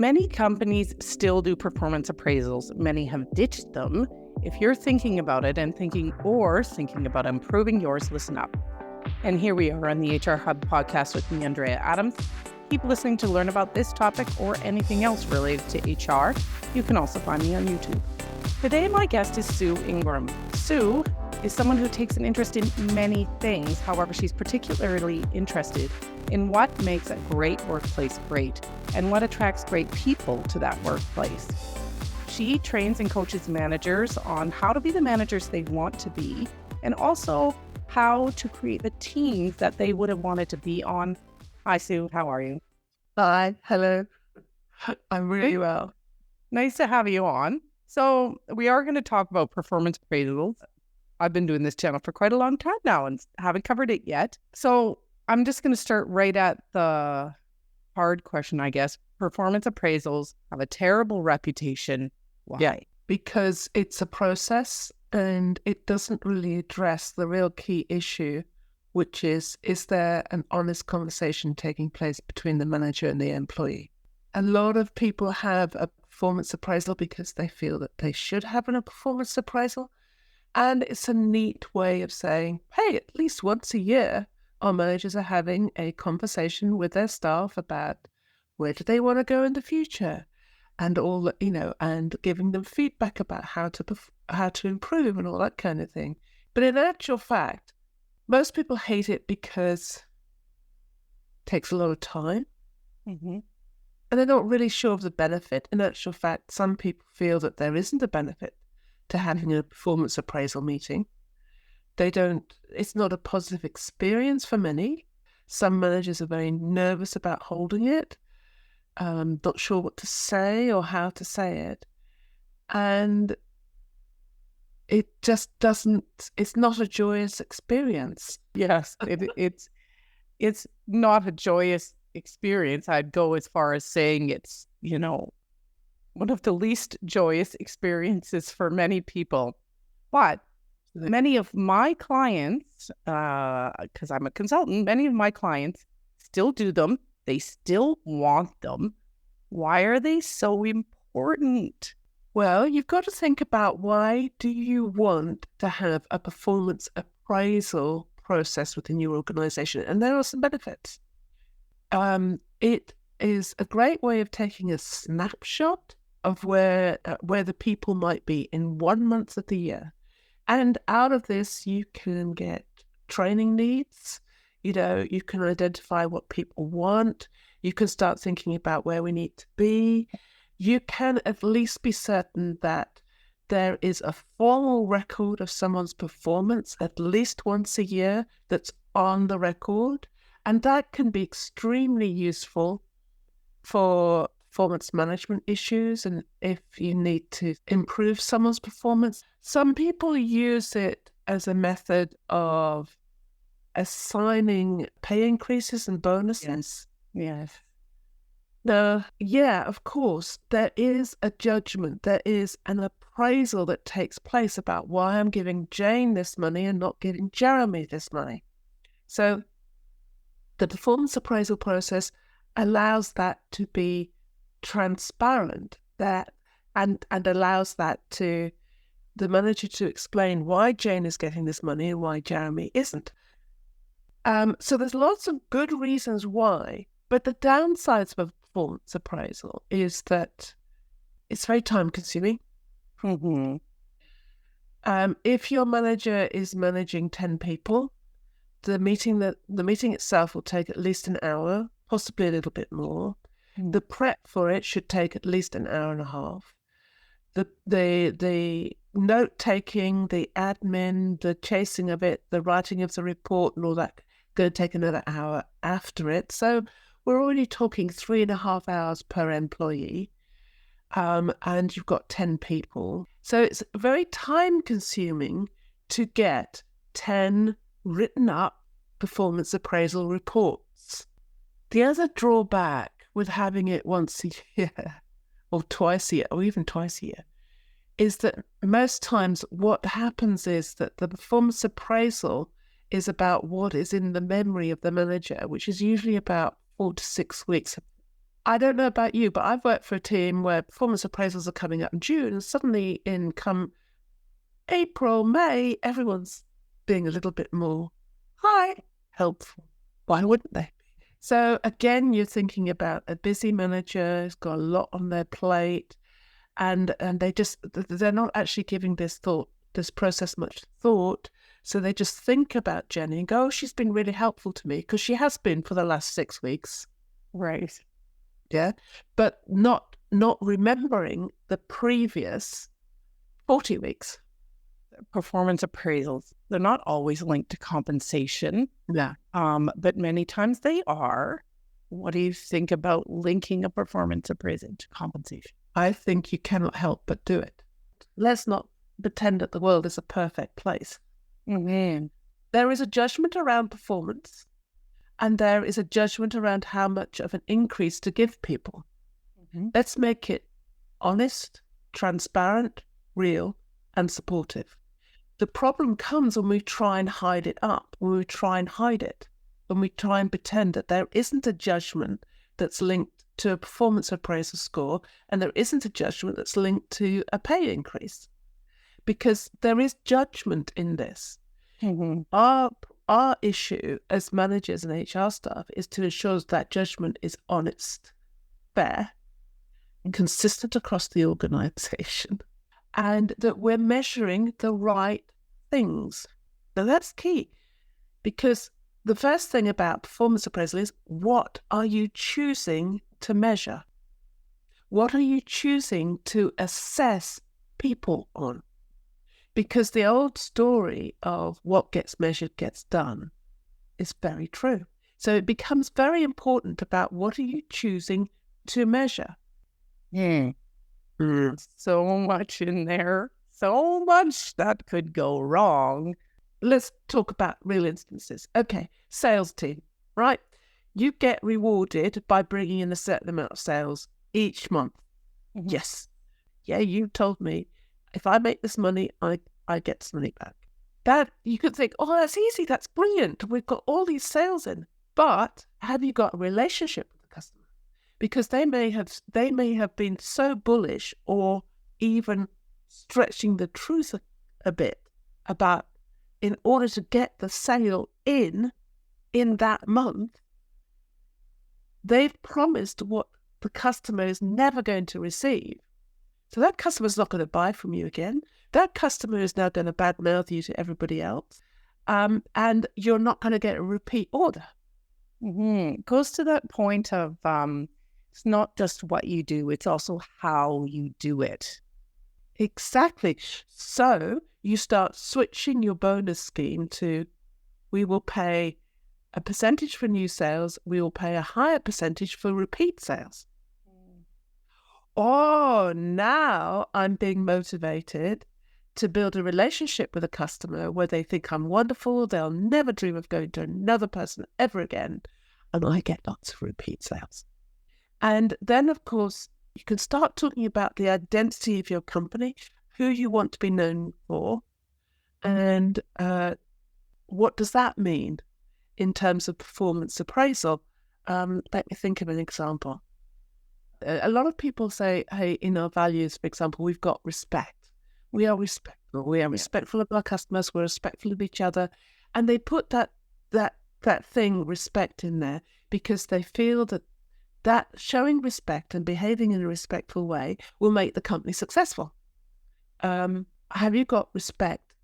Many companies still do performance appraisals. Many have ditched them. If you're thinking about it and thinking about improving yours, listen up. And here we are on the HR Hub podcast with me, Andrea Adams. Keep listening to learn about this topic or anything else related to HR. You can also find me on YouTube. Today, my guest is Sue Ingram. Sue is someone who takes an interest in many things. However, she's particularly interested in what makes a great workplace great and what attracts great people to that workplace. She trains and coaches managers on how to be the managers they want to be and also how to create the teams that they would have wanted to be on. Hi, Sue. How are you? Hi. Hello. I'm really well. Nice to have you on. So we are going to talk about performance appraisals. I've been doing this channel for quite a long time now and haven't covered it yet. So I'm just going to start right at the hard question, I guess. Performance appraisals have a terrible reputation. Why? Yeah, because it's a process and it doesn't really address the real key issue, which is there an honest conversation taking place between the manager and the employee? A lot of people have a performance appraisal because they feel that they should have a performance appraisal. And it's a neat way of saying, hey, at least once a year, our managers are having a conversation with their staff about where do they want to go in the future, and all, and giving them feedback about how to improve and all that kind of thing. But in actual fact, most people hate it because it takes a lot of time, and they're not really sure of the benefit. In actual fact, some people feel that there isn't a benefit to having a performance appraisal meeting. It's not a positive experience for many. Some managers are very nervous about holding it, not sure what to say or how to say it. And it just it's not a joyous experience. Yes, it's not a joyous experience. I'd go as far as saying it's, one of the least joyous experiences for many people. But many of my clients, because I'm a consultant, many of my clients still do them. They still want them. Why are they so important? Well, you've got to think about, why do you want to have a performance appraisal process within your organization? And there are some benefits. It is a great way of taking a snapshot of where the people might be in 1 month of the year. And out of this, you can get training needs. You can identify what people want. You can start thinking about where we need to be. You can at least be certain that there is a formal record of someone's performance at least once a year that's on the record. And that can be extremely useful for performance management issues and if you need to improve someone's performance. Some people use it as a method of assigning pay increases and bonuses. Yes. Now, yeah, of course, there is a judgment. There is an appraisal that takes place about why I'm giving Jane this money and not giving Jeremy this money. So the performance appraisal process allows that to be transparent, and allows that to the manager to explain why Jane is getting this money and why Jeremy isn't. So there's lots of good reasons why, but the downsides of a performance appraisal is that it's very time consuming. If your manager is managing 10 people, the meeting itself will take at least an hour, possibly a little bit more. The prep for it should take at least an hour and a half. The note taking, the admin, the chasing of it, the writing of the report and all that going to take another hour after it. So we're already talking 3.5 hours per employee. And you've got 10 people. So it's very time consuming to get 10 written up performance appraisal reports. The other drawback with having it once a year or twice a year or even twice a year is that most times what happens is that the performance appraisal is about what is in the memory of the manager, which is usually about 4 to 6 weeks I don't know about you, but I've worked for a team where performance appraisals are coming up in June, and suddenly in come April, May, everyone's being a little bit more helpful. Why wouldn't they? So again, you're thinking about a busy manager who's got a lot on their plate, and they're not actually giving this process much thought. So they just think about Jenny and go, oh, she's been really helpful to me, because she has been for the last 6 weeks. Right. Yeah. But not remembering the previous 40 weeks. Performance appraisals, they're not always linked to compensation. Yeah. But many times they are. What do you think about linking a performance appraisal to compensation? I think you cannot help but do it. Let's not pretend that the world is a perfect place. Mm-hmm. There is a judgment around performance, and there is a judgment around how much of an increase to give people. Mm-hmm. Let's make it honest, transparent, real, and supportive. The problem comes when we try and hide it up, when we try and hide it, when we try and pretend that there isn't a judgment that's linked to a performance appraisal score, and there isn't a judgment that's linked to a pay increase. Because there is judgment in this. Mm-hmm. Our issue as managers and HR staff is to ensure that judgment is honest, fair, and consistent across the organisation, and that we're measuring the right things. Now that's key, because the first thing about performance appraisal is, what are you choosing to measure? What are you choosing to assess people on? Because the old story of what gets measured gets done is very true. So it becomes very important about what are you choosing to measure. So much in there. So much that could go wrong. Let's talk about real instances. Okay, sales team, right? You get rewarded by bringing in a certain amount of sales each month. Mm-hmm. Yes. Yeah, you told me if I make this money, I get some money back. That you could think, oh, that's easy, that's brilliant. We've got all these sales in. But have you got a relationship with the customer? Because they may have been so bullish, or even stretching the truth a bit about, in order to get the sale in that month, they've promised what the customer is never going to receive. So that customer's not going to buy from you again. That customer is now going to badmouth you to everybody else. And you're not going to get a repeat order. Mm-hmm. It goes to that point of it's not just what you do, it's also how you do it. Exactly. So you start switching your bonus scheme to, we will pay a percentage for new sales, we will pay a higher percentage for repeat sales. Oh, now I'm being motivated to build a relationship with a customer where they think I'm wonderful, they'll never dream of going to another person ever again, and I get lots of repeat sales. And then, of course, you can start talking about the identity of your company, who you want to be known for, and what does that mean in terms of performance appraisal. Let me think of an example. A lot of people say, hey, in our values, for example, we've got respect. We are respectful. We are respectful of our customers. We're respectful of each other. And they put that thing, respect, in there because they feel that showing respect and behaving in a respectful way will make the company successful. Have you got respect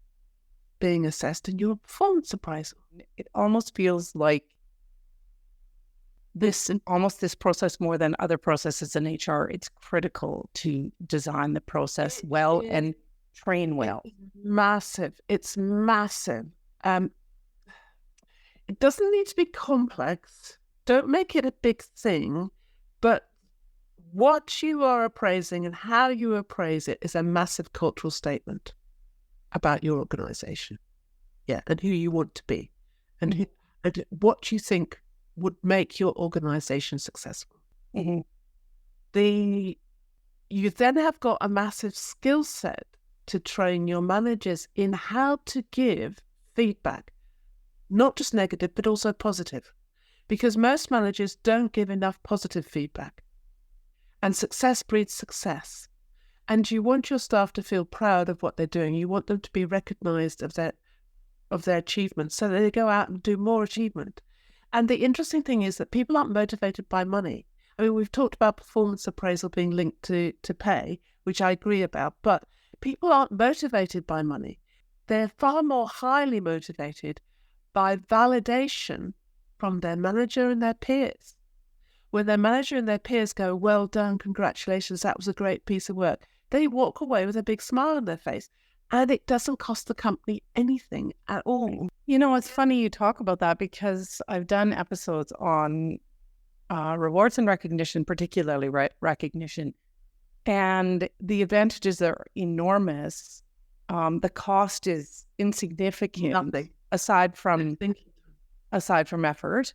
being assessed in your performance appraisal? It almost feels like this process, more than other processes in HR, it's critical to design the process well and train well. It's massive. It doesn't need to be complex. Don't make it a big thing, but what you are appraising and how you appraise it is a massive cultural statement about your organization. Yeah, and who you want to be, and what you think would make your organization successful. Mm-hmm. You then have got a massive skill set to train your managers in how to give feedback, not just negative, but also positive. Because most managers don't give enough positive feedback. And success breeds success. And you want your staff to feel proud of what they're doing. You want them to be recognized of their achievements so that they go out and do more achievement. And the interesting thing is that people aren't motivated by money. I mean, we've talked about performance appraisal being linked to pay, which I agree about, but people aren't motivated by money. They're far more highly motivated by validation from their manager and their peers. When their manager and their peers go, well done, congratulations, that was a great piece of work, they walk away with a big smile on their face. And it doesn't cost the company anything at all. You know, it's funny you talk about that because I've done episodes on rewards and recognition, particularly recognition. And the advantages are enormous. The cost is insignificant. Nothing. aside from effort.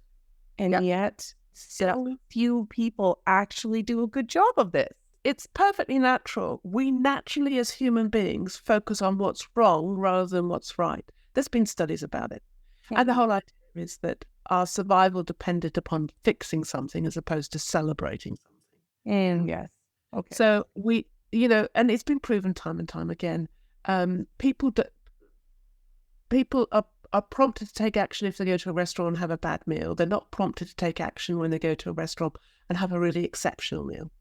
And yet so few people actually do a good job of this. It's perfectly natural. We naturally, as human beings, focus on what's wrong rather than what's right. There's been studies about it. And the whole idea is that our survival depended upon fixing something as opposed to celebrating something. Yes. Okay. So we, and it's been proven time and time again. People are prompted to take action if they go to a restaurant and have a bad meal. They're not prompted to take action when they go to a restaurant and have a really exceptional meal.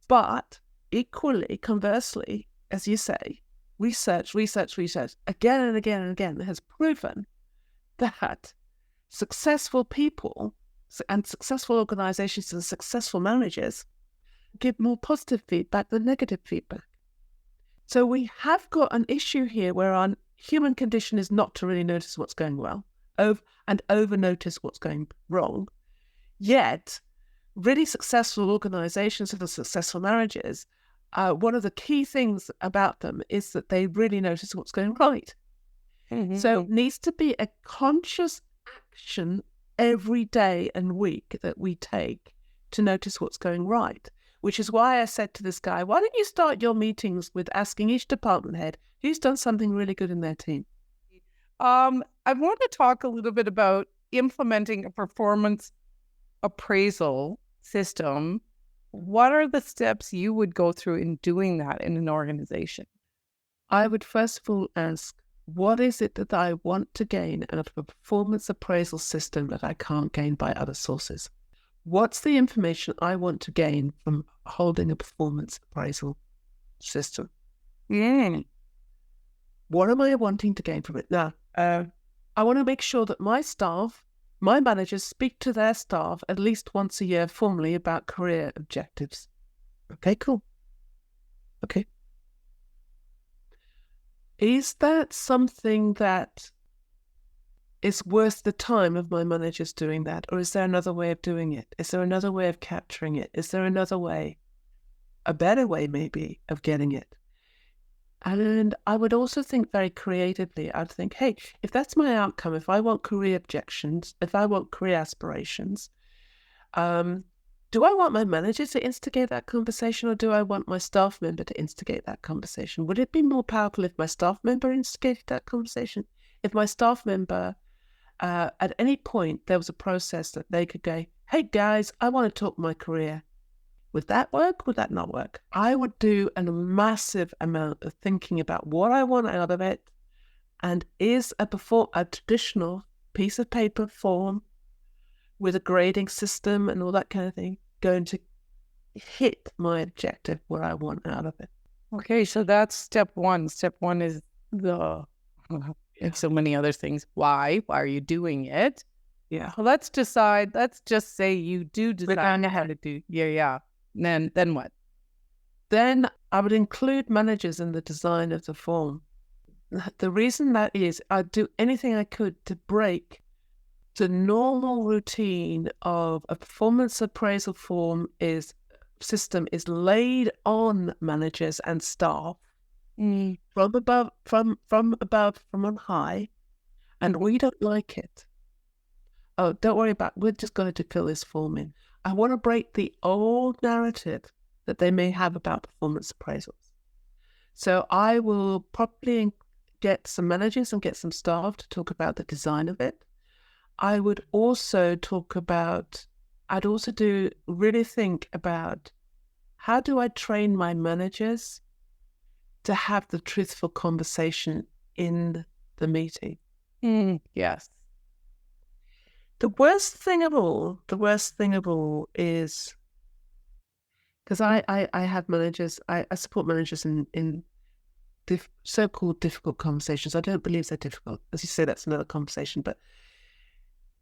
But equally, conversely, as you say, research again and again and again has proven that successful people and successful organizations and successful managers give more positive feedback than negative feedback. So we have got an issue here where our human condition is not to really notice what's going well and over notice what's going wrong. Yet, really successful organizations and successful managers, one of the key things about them is that they really notice what's going right. Mm-hmm. So it needs to be a conscious action every day and week that we take to notice what's going right, which is why I said to this guy, why don't you start your meetings with asking each department head who's done something really good in their team? I want to talk a little bit about implementing a performance appraisal system. What are the steps you would go through in doing that in an organization? I would first of all ask, what is it that I want to gain out of a performance appraisal system that I can't gain by other sources? What's the information I want to gain from holding a performance appraisal system? Yeah. What am I wanting to gain from it? Now, I want to make sure that my managers speak to their staff at least once a year formally about career objectives. Okay, cool. Okay. Is that something that is worth the time of my managers doing that? Or is there another way of doing it? Is there another way of capturing it? Is there another way, a better way maybe, of getting it? And I would also think very creatively. I'd think, hey, if that's my outcome, if I want career objections, if I want career aspirations, do I want my manager to instigate that conversation or do I want my staff member to instigate that conversation? Would it be more powerful if my staff member instigated that conversation? If my staff member, at any point, there was a process that they could go, hey guys, I want to talk my career. Would that work? Would that not work? I would do a massive amount of thinking about what I want out of it, and is a traditional piece of paper form with a grading system and all that kind of thing going to hit my objective, what I want out of it? Okay, so that's step one. Step one is so many other things. Why? Why are you doing it? Yeah. Well, let's just say you do decide how to do. Yeah. Then what? Then I would include managers in the design of the form. The reason that is, I'd do anything I could to break the normal routine of a performance appraisal system is laid on managers and staff from above, from on high, and we don't like it. Oh, don't worry about it. We're just going to fill this form in. I want to break the old narrative that they may have about performance appraisals. So I will probably get some managers and get some staff to talk about the design of it. I would also think about how do I train my managers to have the truthful conversation in the meeting? Yes. The worst thing of all is, because I have managers, I support managers in so-called difficult conversations. I don't believe they're difficult. As you say, that's another conversation.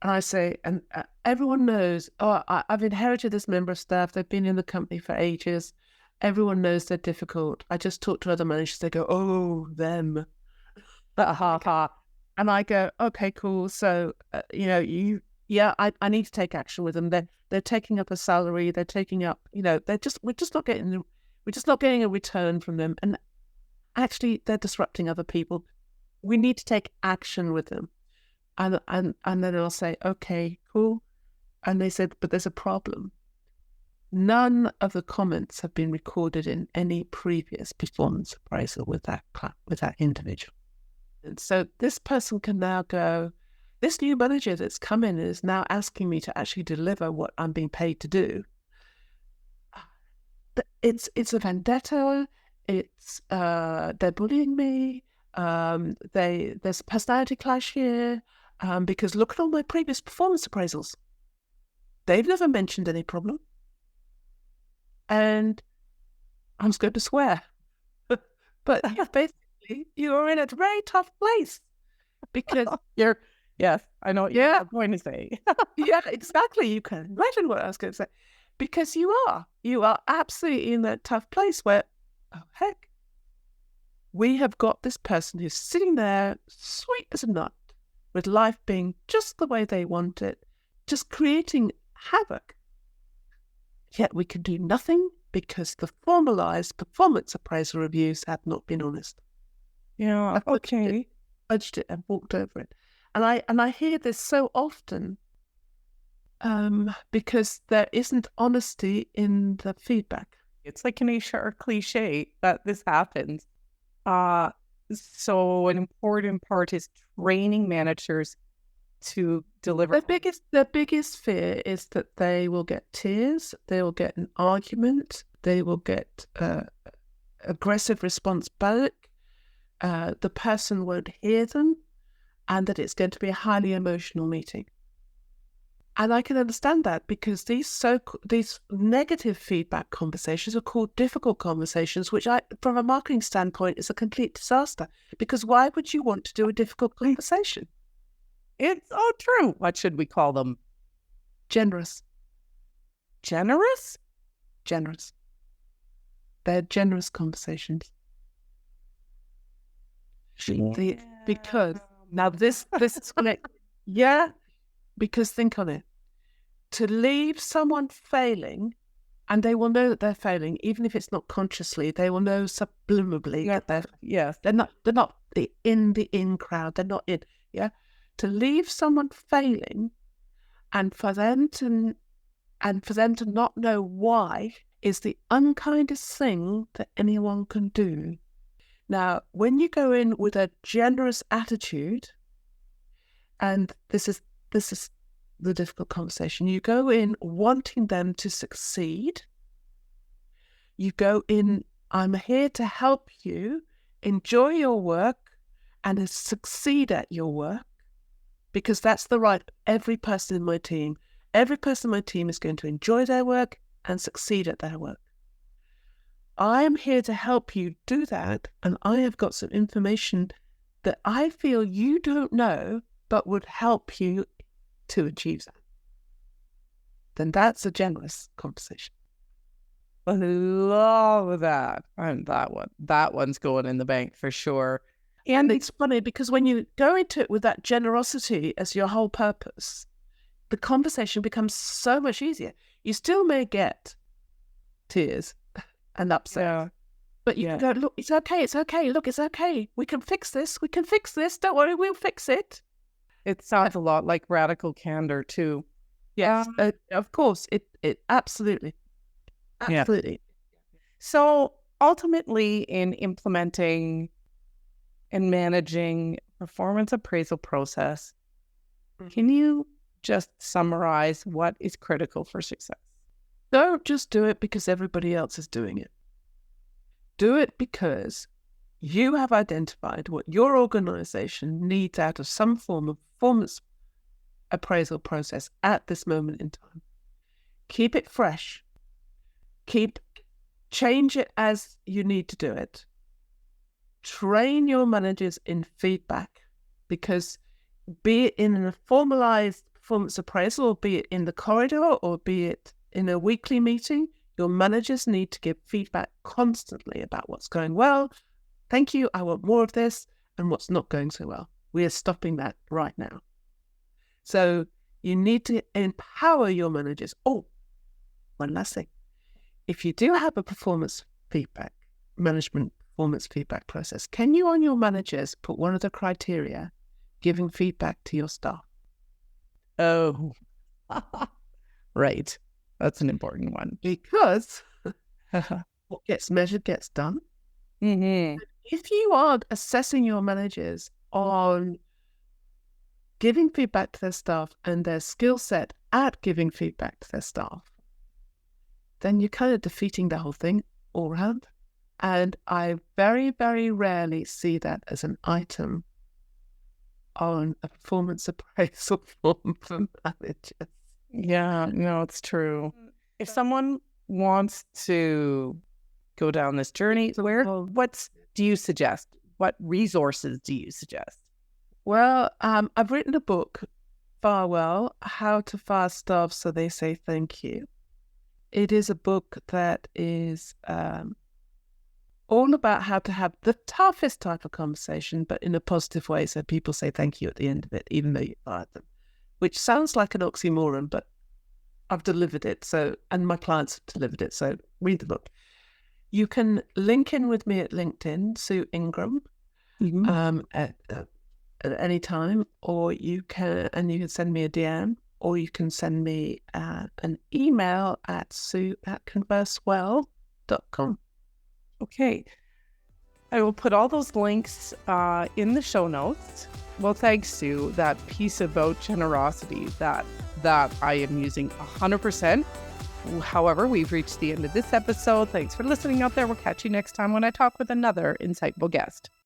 And I say, and everyone knows, I've inherited this member of staff. They've been in the company for ages. Everyone knows they're difficult. I just talk to other managers. They go, oh, them. And I go, okay, cool. So, I need to take action with them. They're taking up a salary. They're taking up, we're just not getting a return from them. And actually, they're disrupting other people. We need to take action with them. And then I'll say, okay, cool. And they said, but there's a problem. None of the comments have been recorded in any previous performance appraisal with that individual. And so this person can now go, this new manager that's come in is now asking me to actually deliver what I'm being paid to do. It's a vendetta. It's they're bullying me. There's a personality clash here. Because look at all my previous performance appraisals. They've never mentioned any problem. And I'm just going to swear. But basically, you're in a very tough place. Because yes, I know what you're going to say. Yeah, exactly. You can imagine what I was going to say. Because you are absolutely in that tough place where, oh, heck, we have got this person who's sitting there, sweet as a nut, with life being just the way they want it, just creating havoc. Yet we can do nothing because the formalized performance appraisal reviews have not been honest. Yeah, I fudged it and walked over it. And I hear this so often because there isn't honesty in the feedback. It's like an HR cliche that this happens. So an important part is training managers to deliver. The biggest fear is that they will get tears, they will get an argument, they will get aggressive response back, the person won't hear them, and that it's going to be a highly emotional meeting. And I can understand that because these negative feedback conversations are called difficult conversations, which from a marketing standpoint is a complete disaster. Because why would you want to do a difficult conversation? It's true. What should we call them? Generous. Generous? Generous. They're generous conversations. Because now this is connected. Yeah. Because think on it. To leave someone failing, and they will know that they're failing, even if it's not consciously, they will know subliminally that they're not in the in crowd. They're not in. Yeah. To leave someone failing, and for them to not know why is the unkindest thing that anyone can do. Now, when you go in with a generous attitude, and this is the difficult conversation. You go in wanting them to succeed. You go in, I'm here to help you enjoy your work and succeed at your work, because that's the right of every person in my team. Every person in my team is going to enjoy their work and succeed at their work. I am here to help you do that, and I have got some information that I feel you don't know but would help you to achieve that. Then that's a generous conversation. I love that. And that one's going in the bank for sure. And it's funny because when you go into it with that generosity as your whole purpose, the conversation becomes so much easier. You still may get tears and upset, but you can go, look, it's okay. Look, it's okay. We can fix this. Don't worry, we'll fix it. It sounds a lot like radical candor too. Yes, of course. It absolutely. Yeah. So ultimately, in implementing and managing performance appraisal process, can you just summarize what is critical for success? Don't just do it because everybody else is doing it. Do it because you have identified what your organization needs out of some form of performance appraisal process at this moment in time. Keep it fresh. Change it as you need to do it. Train your managers in feedback, because be it in a formalized performance appraisal, or be it in the corridor, or be it in a weekly meeting, your managers need to give feedback constantly about what's going well. Thank you, I want more of this, and what's not going so well. We are stopping that right now. So you need to empower your managers. Oh, one last thing. If you do have a management performance feedback process, can you on your managers put one of the criteria, giving feedback to your staff? Oh, right. That's an important one. Because what gets measured gets done. Mm-hmm. If you aren't assessing your managers on giving feedback to their staff and their skill set at giving feedback to their staff, then you're kind of defeating the whole thing all around. And I very, very rarely see that as an item on a performance appraisal form for managers. Yeah, no, it's true. If someone wants to go down this journey, what do you suggest? What resources do you suggest? Well, I've written a book, Farewell, How to Fire Staff So They Say Thank You. It is a book that is all about how to have the toughest type of conversation, but in a positive way, so people say thank you at the end of it, even though you fired them, which sounds like an oxymoron, but I've delivered it. And my clients have delivered it. So read the book. You can link in with me at LinkedIn, Sue Ingram, at any time, or you can send me a DM, or you can send me an email at sue@conversewell.com. Okay. I will put all those links in the show notes. Well, thanks, Sue. That piece about generosity, that I am using 100%. However, we've reached the end of this episode. Thanks for listening out there. We'll catch you next time when I talk with another insightful guest.